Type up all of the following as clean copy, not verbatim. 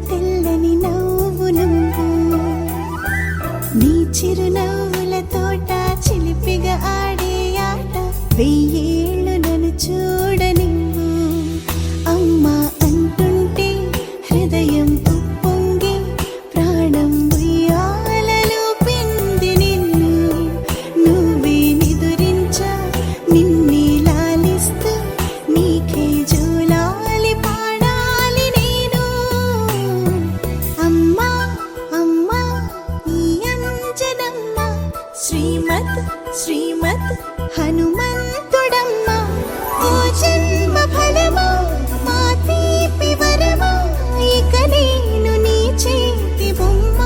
తెల్లని నవ్వు నువ్వు నీ చిరునవ్వుల తోట చిలిపిగా ఆడే ఆట వెయ్యేళ్ళు నన్ను చూడనివ్వు అమ్మా అంటుంటే హృదయం ఉప్పొంగి ప్రాణం ఉయ్యాలలో పింది నిన్ను నువ్వే నిదురించా నిన్నే లాలిస్తూ నీకే జోలాలి పాడాలి నేను అమ్మా అమ్మా నీ అంజనమ్మ శ్రీమత్ శ్రీమత్ హనుమంతుడమ్మ ఓ జన్మ ఫలమా మా తీపి వరమా ఇక నేను నీ చేతి బొమ్మ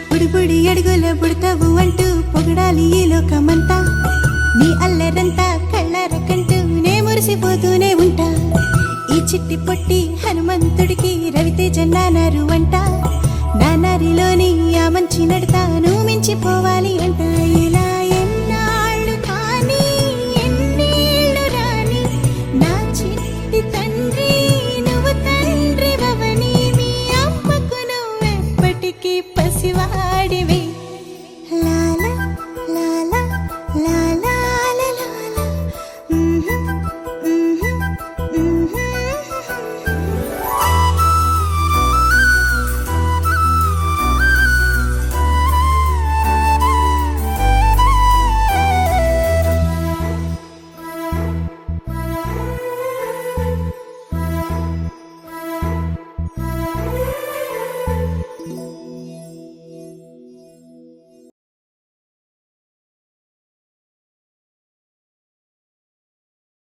బుడిబుడి అడుగుల బుడతావు అంటూ పొగడాలి ఈ లోకమంతా నీ అల్లరంతా కళ్ళారకంటూ నే మురిసిపోతూనే ఉంటా ఈ చిట్టి పొట్టి హనుమంతుడికి రవితేజ నానారు అంట నానారిలోని ఆ మంచి నడతాను మించిపోవాలి అంట ఇలా ఎన్నాళ్ళు కానీ ఎన్నేళ్ళు రాని నా చిట్టి తండ్రి నువ్వు తండ్రి భవని మీ అమ్మకు నువ్వెప్పటికీ పసివాడివి